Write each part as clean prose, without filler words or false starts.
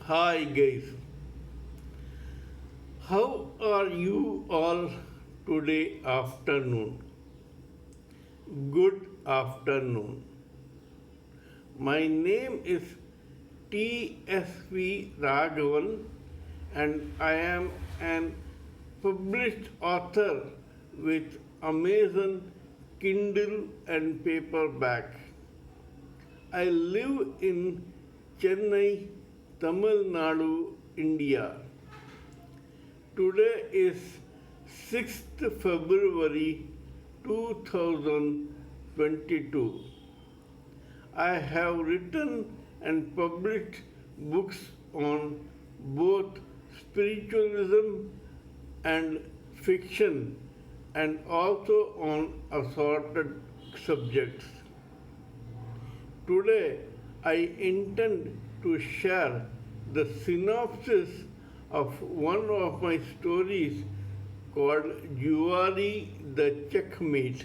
Hi guys, how are you all today afternoon? Good afternoon. My name is TSV Raghavan and I am an published author with Amazon Kindle and paperback. I live in Chennai, Tamil Nadu, India. Today is 6th February 2022. I have written and published books on both spiritualism and fiction and also on assorted subjects. Today, I intend to share the synopsis of one of my stories called Juari the Checkmate.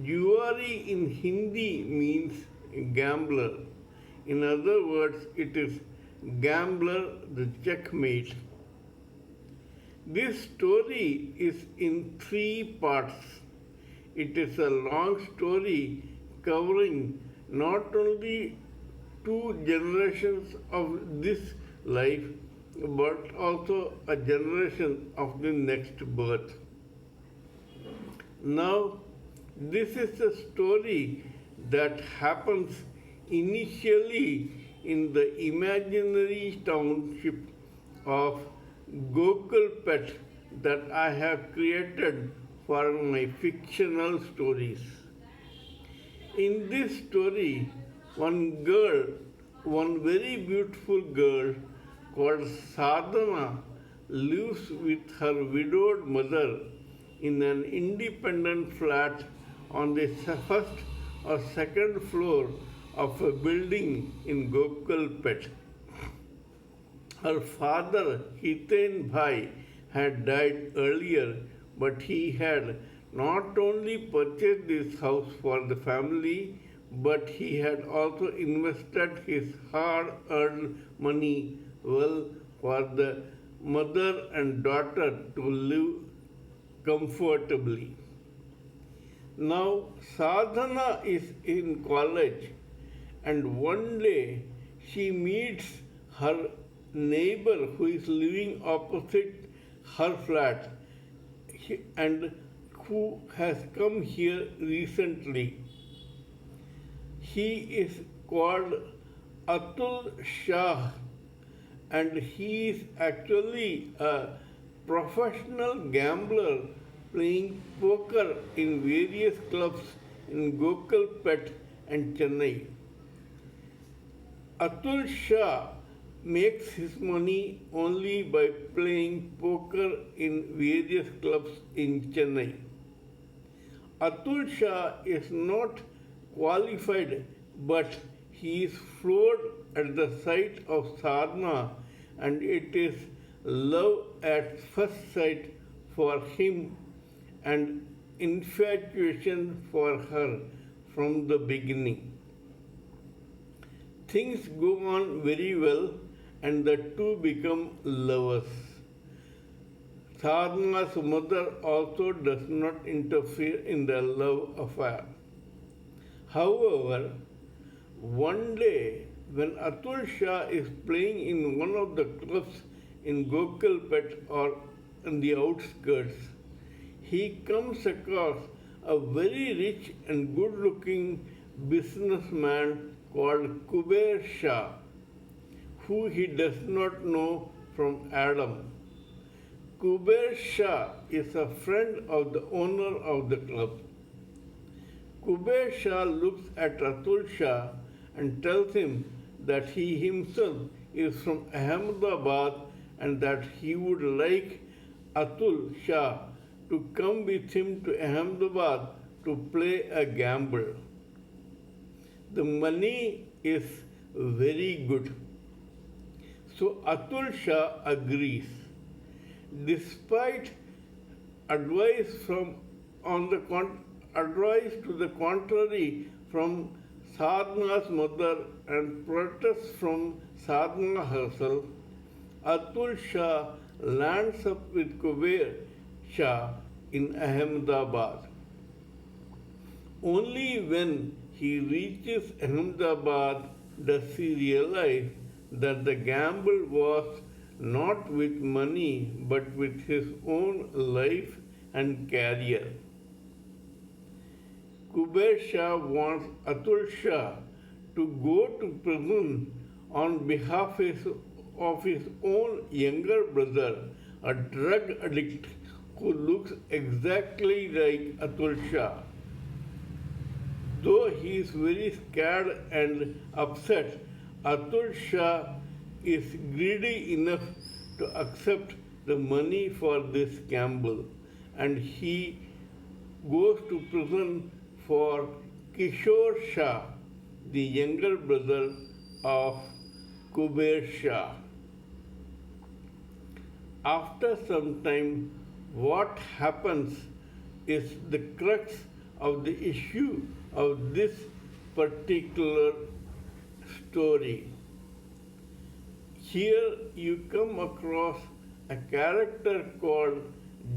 Juari in Hindi means gambler. In other words, it is Gambler the Checkmate. This story is in 3 parts. It is a long story covering not only 2 generations of this life but also a generation of the next birth. Now, this is a story that happens initially in the imaginary township of Gokul that I have created for my fictional stories. In this story, one very beautiful girl called Sadhana lives with her widowed mother in an independent flat on the first or second floor of a building in Gokul. Her father, Hiten Bhai, had died earlier, but he had not only purchased this house for the family, but he had also invested his hard-earned money well for the mother and daughter to live comfortably. Now, Sadhana is in college, and one day she meets her neighbor who is living opposite her flat and who has come here recently. He is called Atul Shah and he is actually a professional gambler playing poker in various clubs in Gokul and Chennai. Atul Shah makes his money only by playing poker in various clubs in Chennai. Atul Shah is not qualified, but he is floored at the sight of Sadhana, and it is love at first sight for him and infatuation for her from the beginning. Things go on very well and the two become lovers. Sadhana's mother also does not interfere in the love affair. However, one day when Atul Shah is playing in one of the clubs in Gokul or in the outskirts, he comes across a very rich and good-looking businessman called Kuber Shah, who he does not know from Adam. Kuber Shah is a friend of the owner of the club. Kuber Shah looks at Atul Shah and tells him that he himself is from Ahmedabad and that he would like Atul Shah to come with him to Ahmedabad to play a gamble. The money is very good. So Atul Shah agrees. Despite advice to the contrary from Sadhana's mother and protests from Sadhana herself, Atul Shah lands up with Kuber Shah in Ahmedabad. Only when he reaches Ahmedabad does he realize that the gamble was not with money but with his own life and career. Kuber Shah wants Atul Shah to go to prison on behalf of his own younger brother, a drug addict who looks exactly like Atul Shah. Though he is very scared and upset, Atul Shah is greedy enough to accept the money for this gamble, and he goes to prison for Kishore Shah, the younger brother of Kuber Shah. After some time, what happens is the crux of the issue of this particular story. Here you come across a character called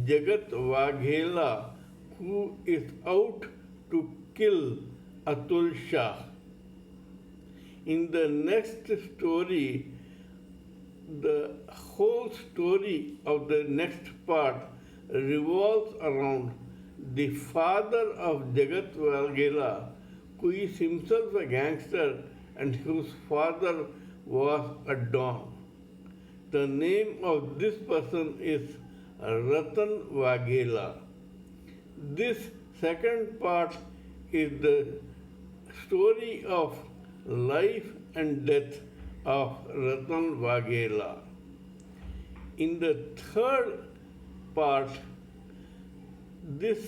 Jagat Waghela who is out to kill Atul Shah. In the next story, the whole story of the next part revolves around the father of Jagat Waghela, who is himself a gangster and whose father was a don. The name of this person is Ratan Waghela. This second part is the story of life and death of Ratan Waghela. In the third part, this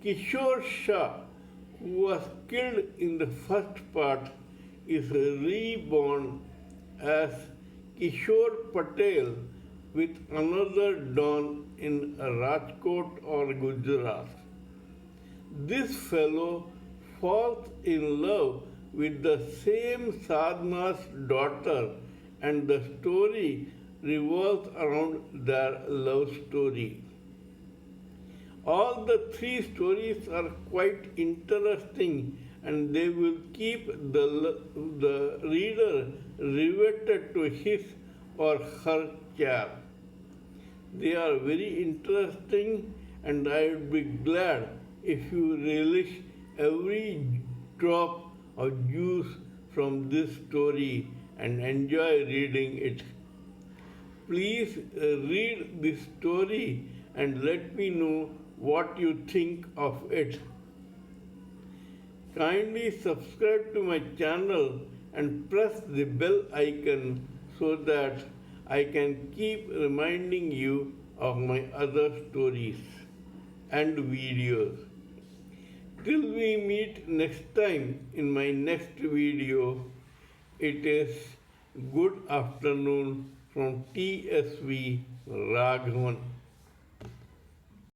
Kishore Shah, who was killed in the first part, is reborn as Kishore Patel with another don in Rajkot or Gujarat. This fellow falls in love with the same Sadhana's daughter, and the story revolves around their love story. All the three stories are quite interesting, and they will keep the reader riveted to his or her chair. They are very interesting, and I would be glad if you relish every drop of juice from this story and enjoy reading it. Please read this story and let me know what you think of it. Kindly subscribe to my channel and press the bell icon so that I can keep reminding you of my other stories and videos. Till we meet next time in my next video, it is good afternoon from TSV Raghavan.